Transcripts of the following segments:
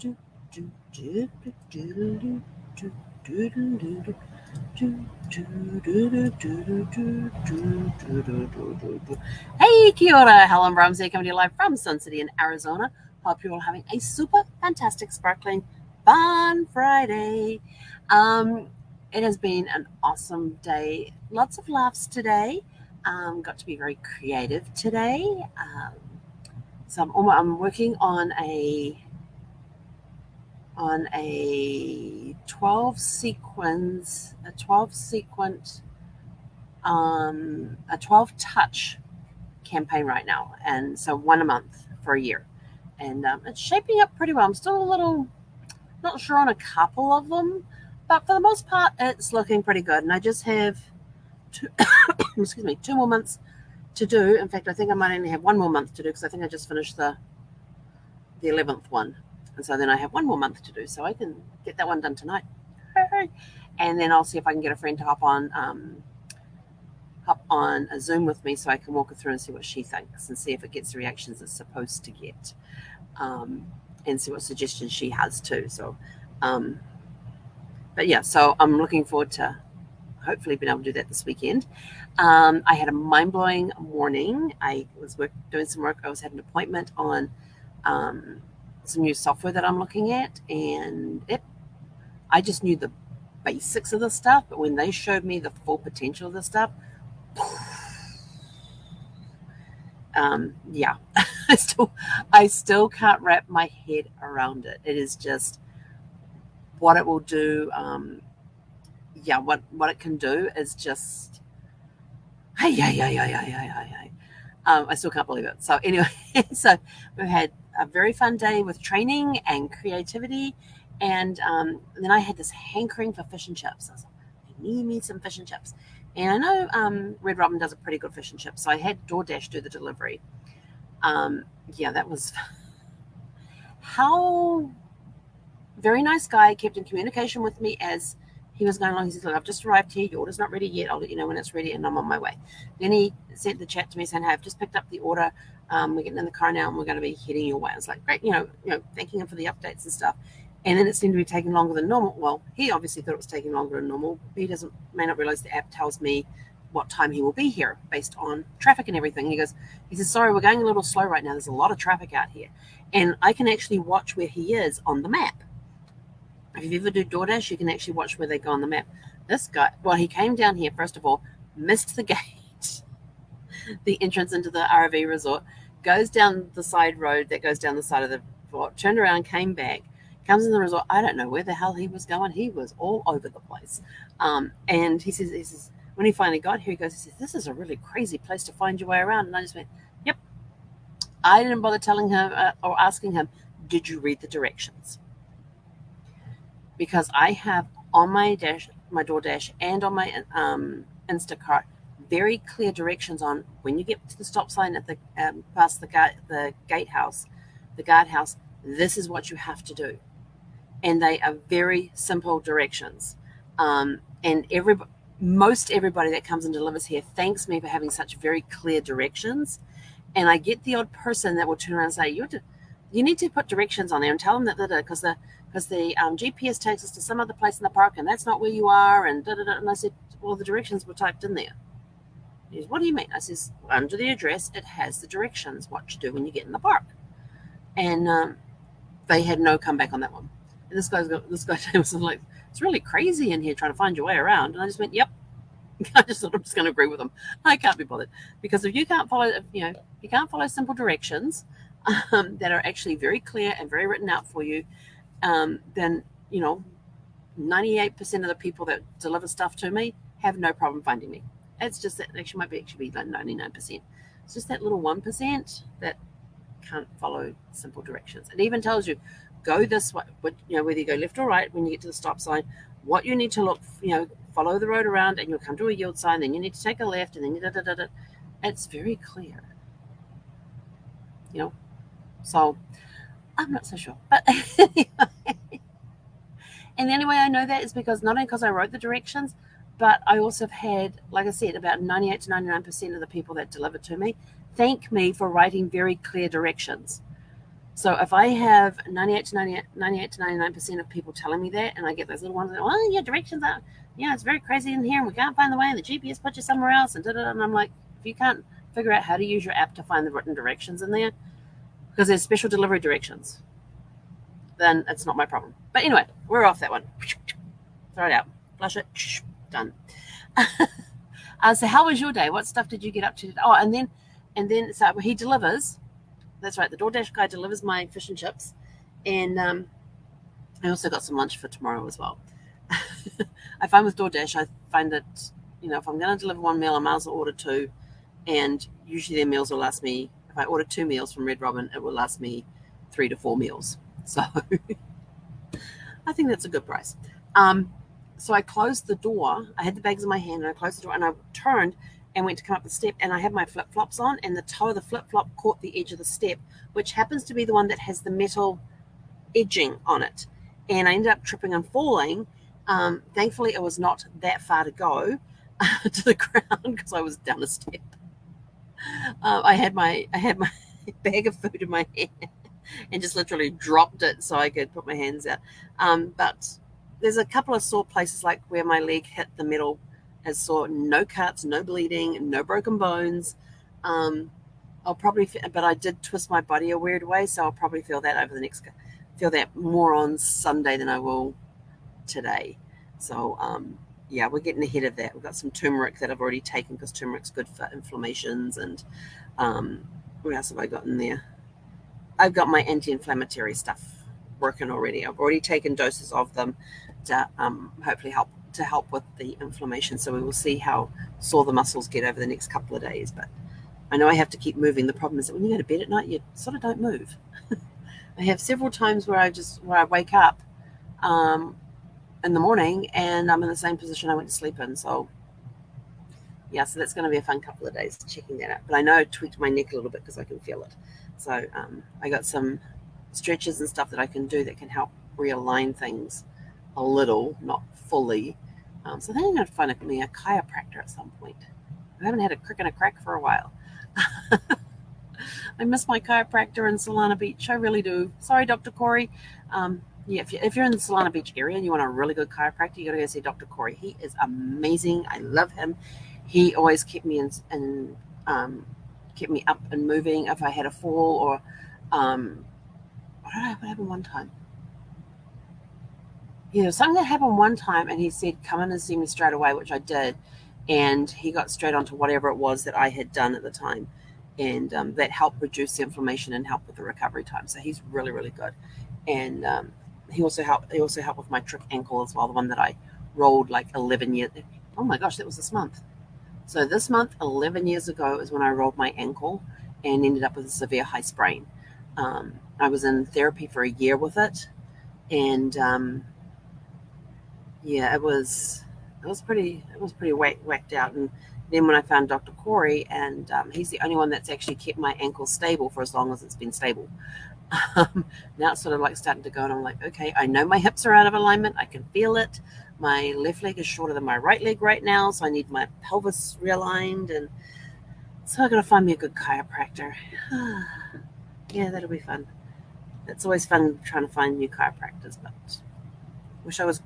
Hey, kia ora, Helen Brahms here, coming to you live from Sun City in Arizona. Hope you're all having a super fantastic, sparkling, fun Friday. It has been an awesome day. Lots of laughs today. Got to be very creative today. So I'm working on a 12 sequence, a 12 touch campaign right now, and so one a month for a year, and it's shaping up pretty well. I'm still a little not sure on a couple of them, but for the most part it's looking pretty good, and I just have two, 2 more months to do. In fact, I think I might only have 1 more month to do, because I think I just finished the 11th one, and so then I have 1 more month to do, so I can get that one done tonight. And then I'll see if I can get a friend to hop on a Zoom with me, so I can walk her through and see what she thinks, and see if it gets the reactions it's supposed to get, and see what suggestions she has too. So but yeah, so I'm looking forward to hopefully being able to do that this weekend. I had a mind-blowing morning. I was doing some work. I was having an appointment on some new software that I'm looking at, and I just knew the basics of the stuff, but when they showed me the full potential of the stuff, yeah, I still can't wrap my head around it. It is just what it will do. What it can do is just, hey. I still can't believe it. So anyway, so we've had a very fun day with training and creativity, and then I had this hankering for fish and chips. I was like, I need me some fish and chips. And I know Red Robin does a pretty good fish and chips, so I had DoorDash do the delivery. That was how very nice guy, kept in communication with me as he was going along. He said, look, I've just arrived here. Your order's not ready yet. I'll let you know when it's ready, and I'm on my way. Then he sent the chat to me saying, hey, I've just picked up the order. We're getting in the car now, and we're going to be heading your way. I was like, great, thanking him for the updates and stuff. And then it seemed to be taking longer than normal. Well, he obviously thought it was taking longer than normal. He may not realize the app tells me what time he will be here based on traffic and everything. He says, sorry, we're going a little slow right now. There's a lot of traffic out here. And I can actually watch where he is on the map. If you ever do DoorDash, you can actually watch where they go on the map. This guy, well, he came down here, first of all, missed the gate, the entrance into the RV resort, goes down the side road that goes down the side of the resort, turned around, came back, comes in the resort. I don't know where the hell he was going. He was all over the place. And he says, when he finally got here, he says, this is a really crazy place to find your way around. And I just went, yep. I didn't bother telling him or asking him, did you read the directions? Because I have on my DoorDash and on my Instacart very clear directions on when you get to the stop sign at the past the gatehouse, the guardhouse. This is what you have to do, and they are very simple directions. And most everybody that comes and delivers here thanks me for having such very clear directions. And I get the odd person that will turn around and say, you need to put directions on there and tell them that because the GPS takes us to some other place in the park, and that's not where you are, and And I said, well, the directions were typed in there. He says, what do you mean? I says, under the address, it has the directions, what to do when you get in the park. And they had no comeback on that one. And this guy was like, it's really crazy in here trying to find your way around. And I just went, yep. I just thought I'm just going to agree with them. I can't be bothered, because if you can't follow simple directions that are actually very clear and very written out for you, then 98% of the people that deliver stuff to me have no problem finding me. It's just that actually might be like 99%. It's just that little 1% that can't follow simple directions. It even tells you, go this way, whether you go left or right when you get to the stop sign, what you need to look, follow the road around, and you'll come to a yield sign, then you need to take a left, and then It's very clear. So I'm not so sure. But and the only way I know that is because not only because I wrote the directions, but I also have had, like I said, about 98 to 99% of the people that deliver to me thank me for writing very clear directions. So if I have 98 to 99% of people telling me that, and I get those little ones that, well, yeah, directions are, yeah, it's very crazy in here, and we can't find the way, and the GPS put you somewhere else, and da-da-da, and I'm like, if you can't figure out how to use your app to find the written directions in there, because there's special delivery directions, then it's not my problem. But anyway, we're off that one. Throw it out. Flush it. Done. So how was your day? What stuff did you get up to? Oh, and then so he delivers. That's right. The DoorDash guy delivers my fish and chips, and I also got some lunch for tomorrow as well. I find with DoorDash, I find that if I'm going to deliver one meal, I might as well order two, and usually their meals will last me. If I order 2 meals from Red Robin, it will last me 3 to 4 meals. So I think that's a good price. So I closed the door. I had the bags in my hand, and I closed the door, and I turned and went to come up the step, and I had my flip-flops on, and the toe of the flip-flop caught the edge of the step, which happens to be the one that has the metal edging on it. And I ended up tripping and falling. Thankfully, it was not that far to go to the ground because I was down a step. I had my bag of food in my hand and just literally dropped it so I could put my hands out. But there's a couple of sore places, like where my leg hit the metal is sore. No cuts, no bleeding, no broken bones. I'll probably, but I did twist my body a weird way, so I'll probably feel that more on Sunday than I will today. So yeah, we're getting ahead of that. We've got some turmeric that I've already taken because turmeric's good for inflammations. And what else have I got in there? I've got my anti-inflammatory stuff working already. I've already taken doses of them to hopefully help with the inflammation. So we will see how sore the muscles get over the next couple of days. But I know I have to keep moving. The problem is that when you go to bed at night, you sort of don't move. I have several times where I wake up in the morning and I'm in the same position I went to sleep in. So yeah, so that's going to be a fun couple of days checking that out. But I know I tweaked my neck a little bit because I can feel it. So I got some stretches and stuff that I can do that can help realign things a little, not fully. So I think I'm going to find me a chiropractor at some point. I haven't had a crick and a crack for a while. I miss my chiropractor in Solana Beach. I really do. Sorry, Dr. Corey. Yeah, if you're in the Solana Beach area and you want a really good chiropractor, you got to go see Dr. Corey. He is amazing. I love him. He always kept me kept me up and moving if I had a fall or what happened one time? Yeah, something that happened one time, and he said, "Come in and see me straight away," which I did, and he got straight onto whatever it was that I had done at the time, and that helped reduce the inflammation and help with the recovery time. So he's really, really good, and he also helped with my trick ankle as well, the one that I rolled like 11 years. Oh my gosh, that was this month. So this month, 11 years ago, is when I rolled my ankle and ended up with a severe high sprain. I was in therapy for a year with it, and yeah, it was pretty whacked out. And then when I found Dr. Corey, and he's the only one that's actually kept my ankle stable for as long as it's been stable. Now it's sort of like starting to go, and I'm like, okay, I know my hips are out of alignment. I can feel it. My left leg is shorter than my right leg right now, so I need my pelvis realigned, and so I got to find me a good chiropractor. Yeah, that'll be fun. It's always fun trying to find new chiropractors, but wish I was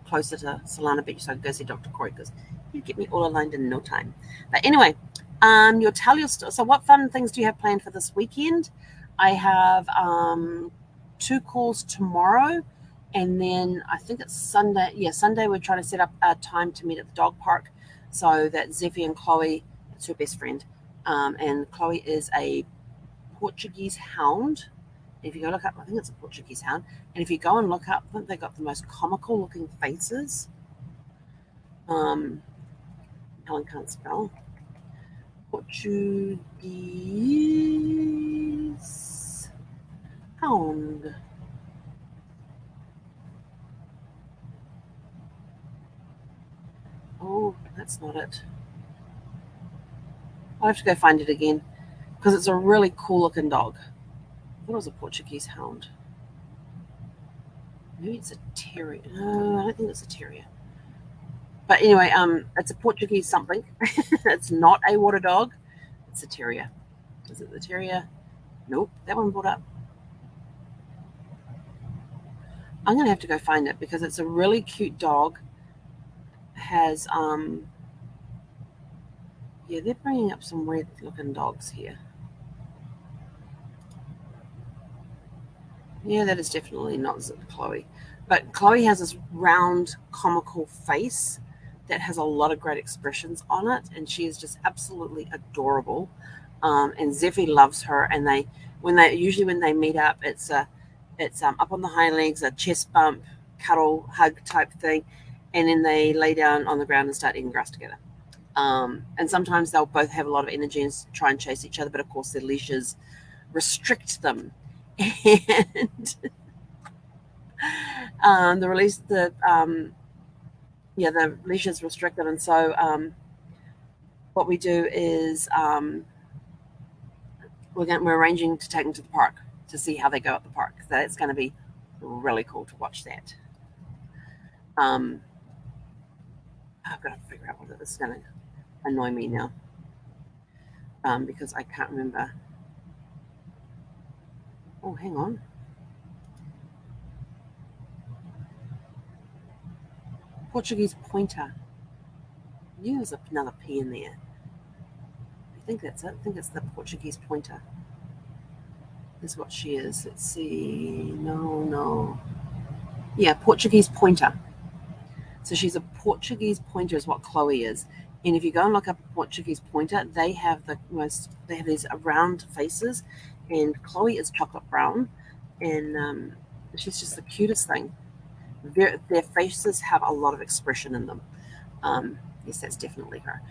closer to Solana Beach so I could go see Dr. Corey, because he'd get me all aligned in no time. But anyway, you'll tell your story. So what fun things do you have planned for this weekend? I have 2 calls tomorrow, and then I think it's Sunday. Yeah, Sunday we're trying to set up a time to meet at the dog park so that Zeffie and Chloe, it's her best friend, and Chloe is a Portuguese hound. If you go look up, I think it's a Portuguese hound. And if you go and look up, I think they got the most comical looking faces. Helen can't spell. Portuguese hound. Oh, that's not it. I'll have to go find it again because it's a really cool looking dog. I thought it was a Portuguese hound. Maybe it's a terrier. No, I don't think it's a terrier. But anyway, it's a Portuguese something. It's not a water dog. It's a terrier. Is it the terrier? Nope, that one brought up. I'm going to have to go find it because it's a really cute dog. Has, yeah, they're bringing up some weird looking dogs here. Yeah, that is definitely not Chloe. But Chloe has this round, comical face that has a lot of great expressions on it, and she is just absolutely adorable. And Zeffy loves her, and when they meet up, it's up on the hind legs, a chest bump, cuddle, hug type thing, and then they lay down on the ground and start eating grass together. And sometimes they'll both have a lot of energy and try and chase each other, but of course their leashes restrict them. And the leashes restrict them, and so what we do is we're arranging to take them to the park to see how they go at the park. So it's going to be really cool to watch that. I've got to figure out whether this is going to annoy me now, because I can't remember. Oh, hang on. Portuguese pointer. Yeah, there's another P in there. I think that's it. I think it's the Portuguese pointer. This is what she is. Let's see. No. Yeah, Portuguese pointer. So she's a Portuguese pointer is what Chloe is. And if you go and look up a Portuguese pointer, they have these round faces, and Chloe is chocolate brown, and she's just the cutest thing. Their faces have a lot of expression in them. Yes, that's definitely her.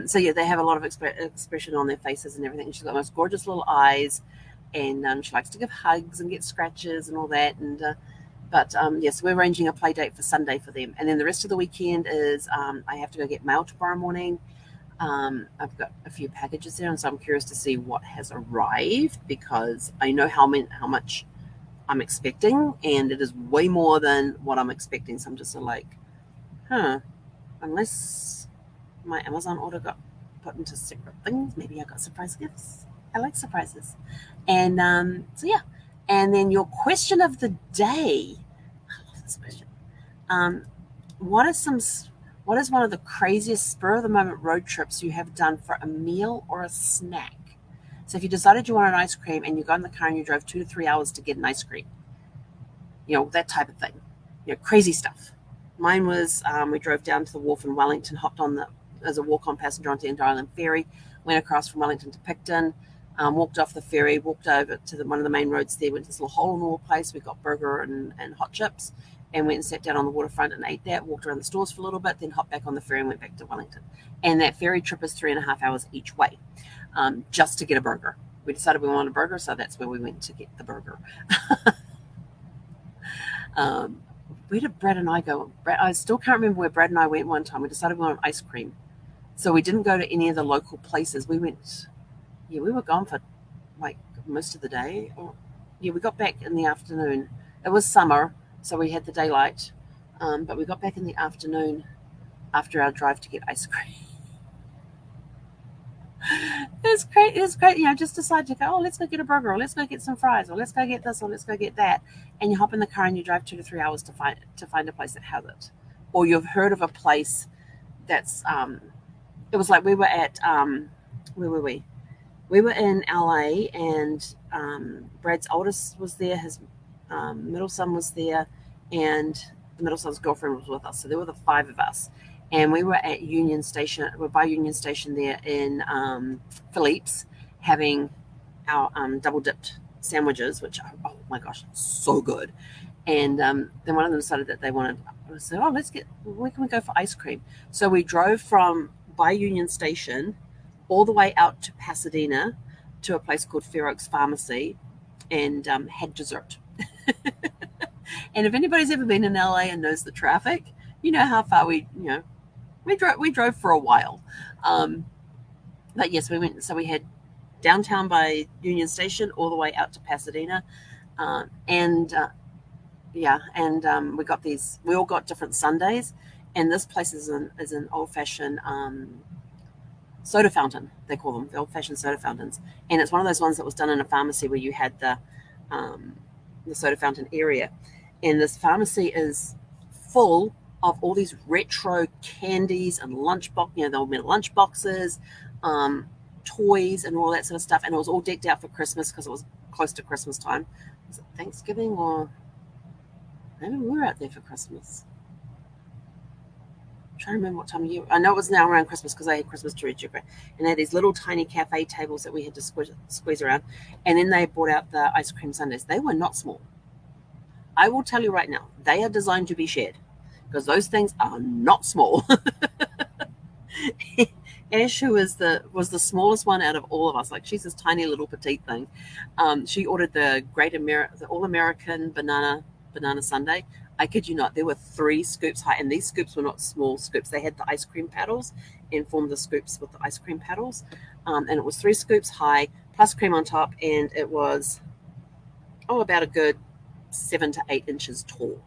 So yeah, they have a lot of expression on their faces and everything. She's got the most gorgeous little eyes, and she likes to give hugs and get scratches and all that. And but yes, we're arranging a play date for Sunday for them, and then the rest of the weekend is I have to go get mail tomorrow morning. I've got a few packages there, and so I'm curious to see what has arrived because I know how much I'm expecting, and it is way more than what I'm expecting. So I'm just like, unless my Amazon order got put into separate things, maybe I got surprise gifts. I like surprises. And so yeah. And then your question of the day. I love this question. What is one of the craziest spur of the moment road trips you have done for a meal or a snack? So if you decided you wanted an ice cream and you got in the car and you drove 2 to 3 hours to get an ice cream, that type of thing, crazy stuff. Mine was we drove down to the wharf in Wellington, hopped on as a walk-on passenger onto the End Island ferry, went across from Wellington to Picton, walked off the ferry, walked over to one of the main roads there, went to this little hole in the wall place. We got burger and hot chips, and went and sat down on the waterfront and ate that, walked around the stores for a little bit, then hopped back on the ferry and went back to Wellington. And that ferry trip is 3.5 hours each way, just to get a burger. We decided we wanted a burger, so that's where we went to get the burger. Where did Brad and I go? I still can't remember where Brad and I went one time. We decided we wanted ice cream. So we didn't go to any of the local places. We were gone for like most of the day. We got back in the afternoon. It was summer, so we had the daylight. But we got back in the afternoon after our drive to get ice cream. It's great. Just decide to go, let's go get a burger, or let's go get some fries, or let's go get this, or let's go get that. And you hop in the car and you drive 2 to 3 hours to find a place that has it. Or you've heard of a place that's, it was like we were at, where were we? We were in LA, and Brad's oldest was there, his middle son was there, and the middle son's girlfriend was with us. So there were the 5 of us. And we were at Union Station. We're by Union Station there in Philippe's, having our double dipped sandwiches, which are, oh my gosh, so good. And then one of them decided that they wanted. I said, where can we go for ice cream? So we drove from by Union Station all the way out to Pasadena to a place called Fair Oaks Pharmacy, and had dessert. And if anybody's ever been in LA and knows the traffic, you know how far we drove for a while. But yes, we went. So we had downtown by Union Station all the way out to Pasadena, and we got these. We all got different sundaes, and this place is an old-fashioned soda fountain. They call them the old-fashioned soda fountains, and it's one of those ones that was done in a pharmacy where you had the the soda fountain area, and this pharmacy is full of all these retro candies and they were lunch boxes, toys, and all that sort of stuff. And it was all decked out for Christmas because it was close to Christmas time. Was it Thanksgiving, or maybe we were out there for Christmas? I'm trying to remember what time of year. I know it was now around Christmas because I had Christmas tree decorated, and they had these little tiny cafe tables that we had to squeeze around. And then they brought out the ice cream sundaes. They were not small. I will tell you right now, they are designed to be shared because those things are not small. Ash, who was the smallest one out of all of us, like she's this tiny little petite thing. She ordered the All American banana sundae. I kid you not, there were 3 scoops high, and these scoops were not small scoops. They had the ice cream paddles and formed the scoops with the ice cream paddles, and it was 3 scoops high plus cream on top, and it was about a good 7 to 8 inches tall.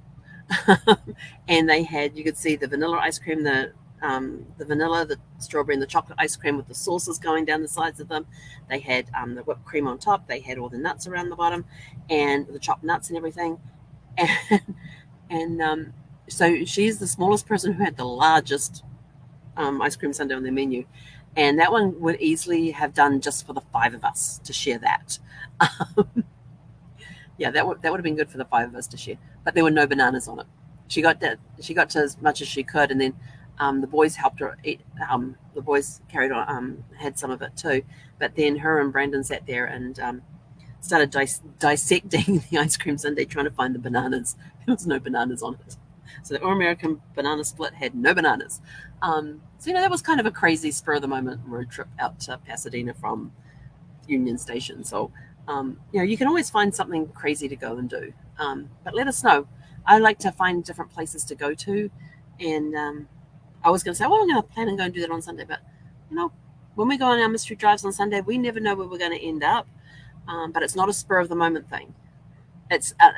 And you could see the vanilla ice cream, the vanilla, the strawberry, and the chocolate ice cream with the sauces going down the sides of them. They had the whipped cream on top. They had all the nuts around the bottom, and the chopped nuts and everything. And so she's the smallest person who had the largest ice cream sundae on their menu. And that one would easily have done just for the 5 of us to share that. Yeah, that would have been good for the 5 of us to share. But there were no bananas on it. She got to as much as she could, and then the boys helped her eat. The boys carried on, had some of it too. But then her and Brandon sat there and started dissecting the ice cream sundae, trying to find the bananas. There was no bananas on it. So the All-American banana split had no bananas. So, that was kind of a crazy spur-of-the-moment road trip out to Pasadena from Union Station. So, you can always find something crazy to go and do. But let us know. I like to find different places to go to. And I was going to say, I'm going to plan and go and do that on Sunday. But, when we go on our mystery drives on Sunday, we never know where we're going to end up. But it's not a spur-of-the-moment thing.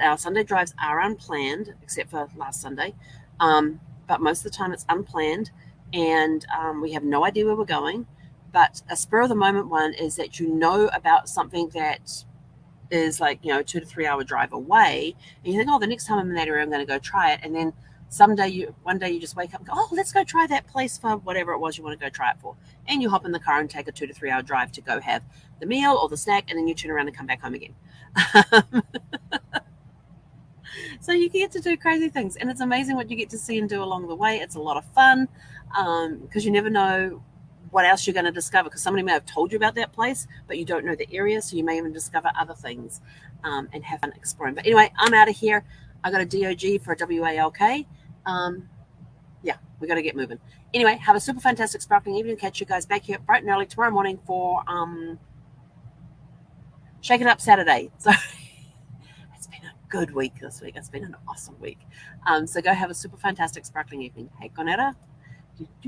Our Sunday drives are unplanned, except for last Sunday. But most of the time it's unplanned, and we have no idea where we're going. But a spur-of-the-moment one is that about something that is like, 2 to 3 hour drive away, and you think, the next time I'm in that area, I'm going to go try it. And then one day you just wake up and go, let's go try that place for whatever it was you want to go try it for. And you hop in the car and take a 2 to 3 hour drive to go have the meal or the snack, and then you turn around and come back home again. So you get to do crazy things, and it's amazing what you get to see and do along the way. It's a lot of fun because you never know what else you're going to discover, because somebody may have told you about that place, but you don't know the area, so you may even discover other things and have fun exploring. But anyway, I'm out of here. I got a DOG for WALK. Yeah, we got to get moving. Anyway, have a super fantastic sparkling evening. Catch you guys back here bright and early tomorrow morning for Shake It Up Saturday. So it's been a good week this week. It's been an awesome week. So go have a super fantastic sparkling evening. Hey, Conetta.